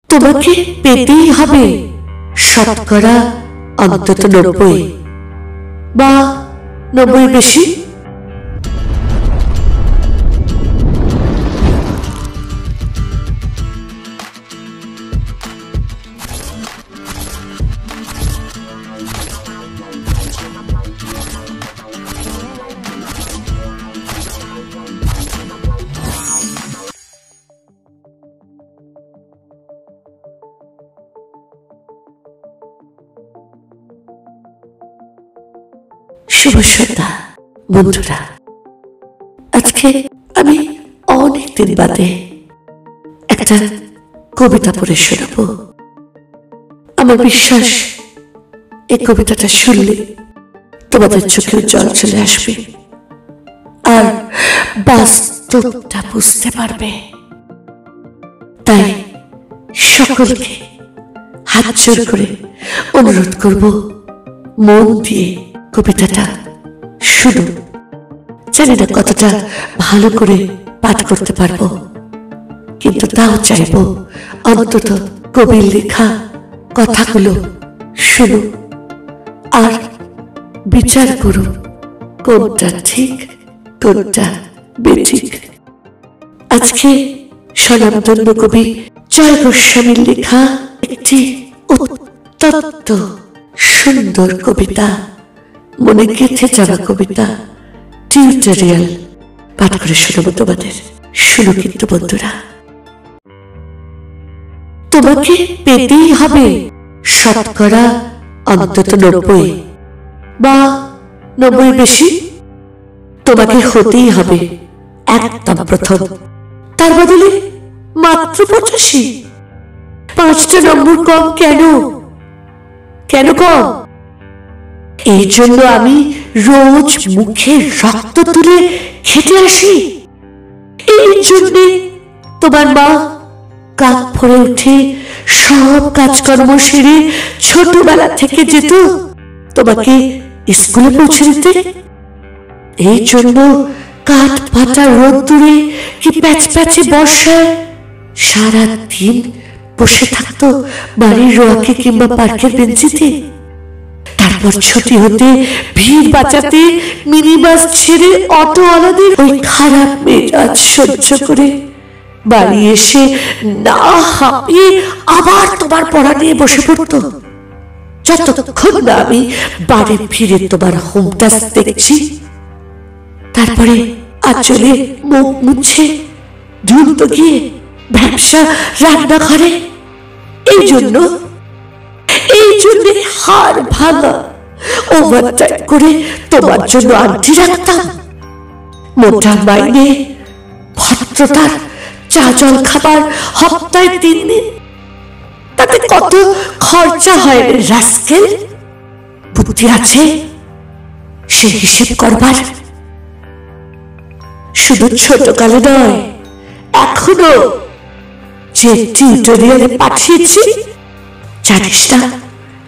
তোমাকে পেতেই হবে শতকরা অন্তত 90 বা 90 বেশি। শুভ সন্ধ্যা বন্ধুরা। আজকে আমি অনেকদিন বাদে একটা কবিতা পড়ে শোনাবো। আমার বিশ্বাস এই কবিতাটা শুনলে তোমাদের চোখের জল চলে আসবে আর বাস্তবটা বুঝতে পারবে। তাই সকলকে হাত জোর করে অনুরোধ করব, মন দিয়ে কবিতাটা শুনো। জানি না কতটা ভালো করে পাঠ করতে পারবো, কিন্তু তাও চাইবো অন্তত কবির লেখা কথাগুলো শুনো আর বিচার করো কোনটা ঠিক কোনটা বেঠিক। আজকে স্বনামধন্য কবি জয় গোস্বামীর লেখা একটি অত্যন্ত সুন্দর কবিতা, মনে গেঁথে যাওয়া কবিতা টিউটোরিয়াল পাঠ করে শোনাবো তোমাদের। শুনো কিন্তু বন্ধুরা। তোমাকে পেতেই হবে শতকরা অন্তত 90 বা 90 বেশি। তোমাকে হতেই হবে একদম প্রথম, তার বদলে মাত্র 85। 5টা নম্বর কম কেন? কেন কম? এই জন্য আমি রোজ মুখে রক্ত তুলে খেতে আসি। এই জন্যে তোমার মা কাক ভরে উঠে সব কাজকর্ম সেরে ছোটবেলা থেকে যেত তোমাকে স্কুলে পৌঁছে দিতে। এই জন্য কাঠ ফাটা রোদ্দুরে কি প্যাচ প্যাচে বর্ষায় সারাদিন বসে থাকতো বাড়ির রোয়াকে কিংবা পার্কের বেঞ্চিতে। তারপর ছুটি হতে ভিড় বাঁচাতে মিনি বাস ছেড়ে অটোওয়ালাদের ওই খারাপ মেজাজ সহ্য করে বাড়ি এসে না হাঁপিয়ে আবার তোমার পড়া নিয়ে বসে পড়তো, যতক্ষণ না আমি বাড়ি ফিরে তোমার হোম টাস্ক দেখছি। তারপরে আঁচলে মুখ মুছে দ্রুত গিয়ে ব্যবসা রান্নাঘরে। এই জন্য হাড় ভাঙা ওভারটাইম করে তোমার জন্য আন্টি রাখতাম। মোটা মাইনে, ভদ্রতার চা জল খাবার সপ্তাহে 3 দিন। তাতে কত খরচা হয় রে রাস্কেল? বুদ্ধি আছে সে হিসেব করবার? শুধু ছোটকালে নয়, এখনো যে টিউটোরিয়ালে পাঠিয়েছি জানিস না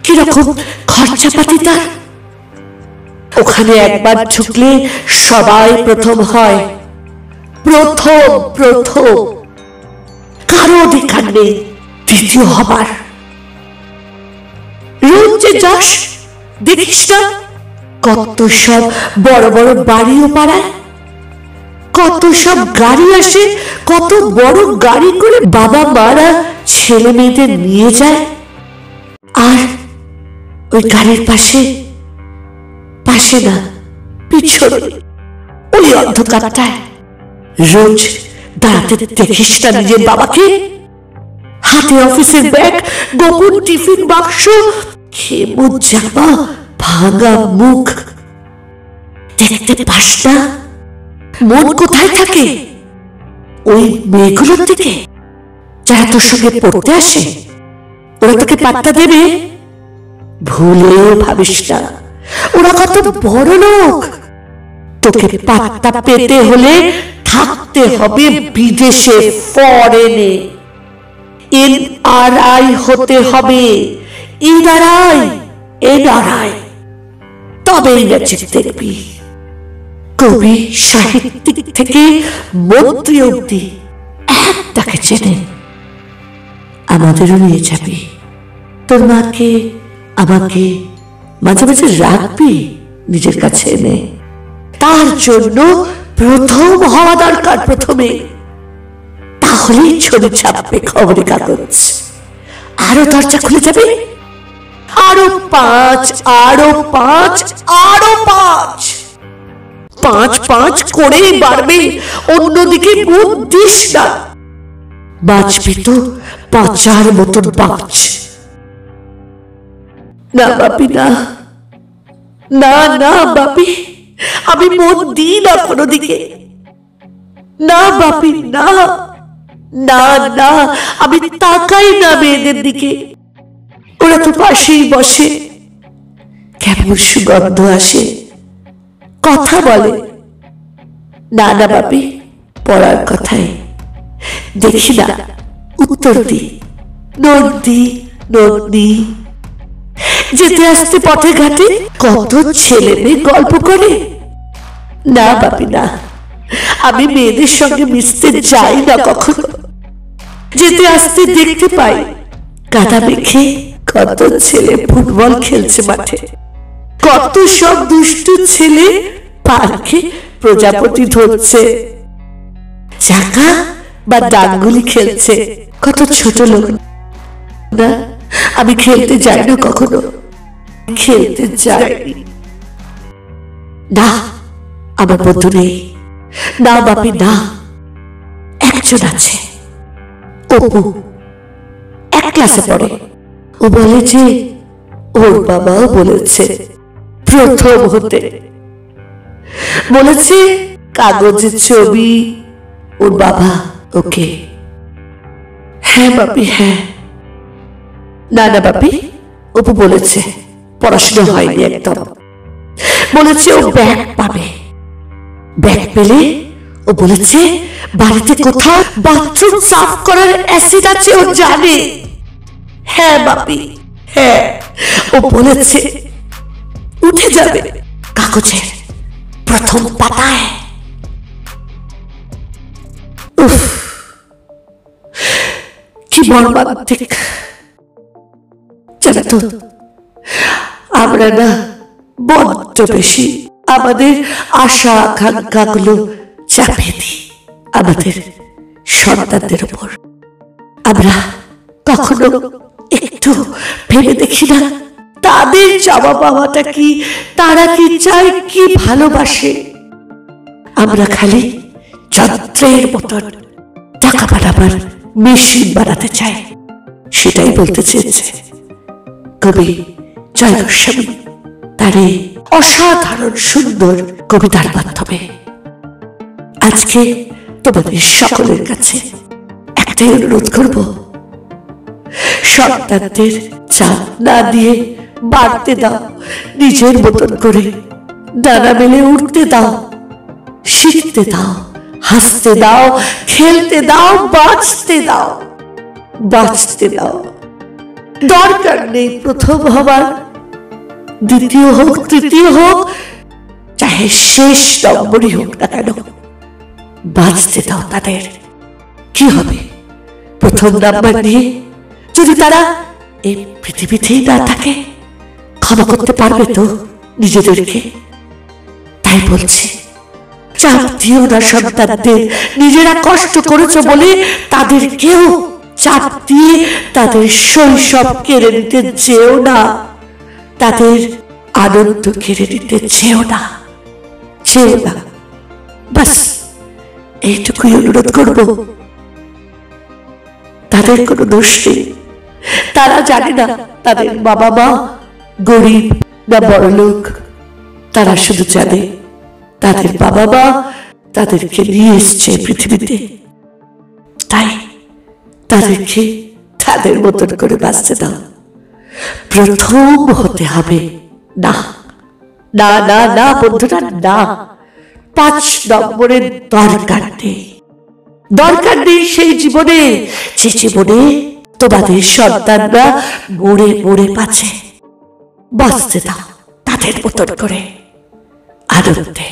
কিরকম খরচাপাতি তার? ওখানে একবার ঢুকলে সবাই প্রথম হয়, প্রথম কারো অধিকার নেই দ্বিতীয় হবার। রোজ যে যাস দেখিস না কত সব বড় বড় বাড়িও পাড়ায়, কত সব গাড়ি আসে, কত বড় গাড়ি করে বাবা মারা ছেলে মেয়েদের নিয়ে যায়। আর ওই গাড়ির পাশে না পিছনে ওই অন্ধকারটায় রোজ দাঁড়াতে দেখিস না নিজের বাবাকে? হাতে অফিসের ব্যাগ, গোপন টিফিন বাক্স, খেমো জামা, ভাঙা মুখ। দেখতে পাস না মন কোথায় থাকে? ওই মেয়েগুলোর দিকে যারা তোর সঙ্গে পড়তে আসে। ওরা তোকে পাত্তা দেবে? ভুলেও ভাবিস না ওরা কত বড় লোক। তোকে পাত্তা পেতে হলে থাকতে হবে বিদেশে, ফরেনে। NRI হতে হবে, NRI। তবেই ম্যাজিক দেখবি। কবি, সাহিত্যিক থেকে মন্ত্রী অব্দি একটাকে চেনে, আমাদেরও নিয়ে যাবি। তোর মাকে আমাকে মাঝে মাঝে রাখবি নিজের কাছে এনে। তার জন্য প্রথম হওয়া দরকার প্রথমে, তাহলেই ছবি ছাপবে খবরের কাগজ। আরো দরজা খুলে যাবে, আরো 5, আরো 5, আরো 5, 5 করেই বাড়বে। অন্যদিকে মুখ দিস না, বাঁচবি তো বাঁচার মতন বাঁচ। না বাপি, না না না বাপি, আমি মন দিই না কোনো দিকে। না বাপি, না না না, আমি তাকাই না মেয়েদের দিকে। ওরা তো পাশেই বসে, কেমন সুগন্ধ আসে, কথা বলে। না না বাপি, পড়ার কথায় দেখি না উত্তর দি, নোট দি, নোট দি। যেতে আসতে পথে ঘাটে কত ছেলে মেয়ে গল্প করে। না বাপি, না, আমি মেয়েদের সঙ্গে মিশতে যাই না কখনো। যেতে আসতে দেখতে পাই কাদা মেখে কত ছেলে ফুটবল খেলছে মাঠে, কত সব দুষ্টু ছেলে পার্কে প্রজাপতি ধরছে, চাকা বা ডাঙ্গুলি খেলছে, কত ছোট লোক। না, আমি খেলতে যাই না কখনো, খেলতে যাইনি। না, আমার বন্ধু নেই। না বাপি, না, একজন আছে, অপু, এক ক্লাসে পড়ে। ও বলে যে ওর বাবাও বলেছে প্রথম হতে, বলেছে কাগজের ছবি ওর বাবা ওকে। হ্যাঁ বাপি, হ্যাঁ। না না বাপি, অপু বলেছে পড়াশোনা হয়নি একদম। বলেছে ও ব্যাগ পাবে, ব্যাগ পেলে ও বলেছে বাড়িতে কোথাও বাথরুম সাফ করার অ্যাসিড আছে ও জানে। হ্যাঁ বাপি, হ্যাঁ, ও বলেছে উঠে যাবে কাগজের প্রথম পাতায়। উফ, কি মর্মান্তিক। জানো তো, আমরা না বড্ড বেশি আমাদের আশা আকাঙ্ক্ষাগুলো চাপিয়ে দিই আমাদের সন্তানদের উপর। আমরা কখনো একটু ভেবে দেখি না তাদের চাওয়া পাওয়াটা কি, তারা কি চায়, কি ভালোবাসে। আমরা খালি যন্ত্রের মতন টাকা বানাবার মেশিন বানাতে চাই। সেটাই বলতে চেয়েছে কবি জয় গোস্বামী তার এই অসাধারণ সুন্দর কবিতার মাধ্যমে। আজকে তোমাদের সকলের কাছে একটাই অনুরোধ করব, সন্তানদের চাপ না দিয়ে বাড়তে দাও, নিজের মতন করে ডানা মেলে উঠতে দাও, শিখতে দাও, হাসতে দাও, খেলতে দাও, বাঁচতে দাও, বাঁচতে দাও। দরকার নেই প্রথম হবার, দ্বিতীয় হোক, তৃতীয় হোক, চাহে শেষ নম্বরই হোক না কেন, বাঁচতে দাও তাদের। কি হবে প্রথম নাম্বার নিয়ে যদি তারা এই পৃথিবীতেই না থাকে? ক্ষমা করতে পারবে তো নিজেদেরকে? তাই বলছি, চাপ দিও না সন্তানদের। নিজেরা কষ্ট করেছ বলে তাদেরকেও চাপ দিয়ে তাদের শৈশব কেড়ে নিতে চেয়েও না, তাদের আনন্দ কেড়ে নিতে চেয়েও না, চেয়েও না। বাস এইটুকুই অনুরোধ করব। তাদের কোনো দোষ নেই, তারা জানে না তাদের বাবা মা গরিব না বড়লোক। তারা শুধু জানে তাদের বাবা মা তাদেরকে নিয়ে এসছে পৃথিবীতে, তাই তাদেরকে তাদের মতন করে বাঁচতে দাও। প্রথম হতে হবে না, না না না বন্ধুরা, না। 5 নম্বরের দরকার নেই, দরকার নেই সেই জীবনে যে জীবনে তোমাদের সন্তানরা মরে মরে পাচ্ছে। বাঁচতে দাও তাদের মতন করে আনন্দে।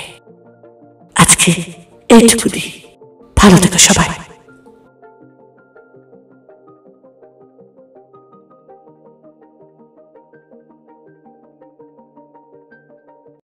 আজকে এইটুকুনি। ভালো থেকো সবাই।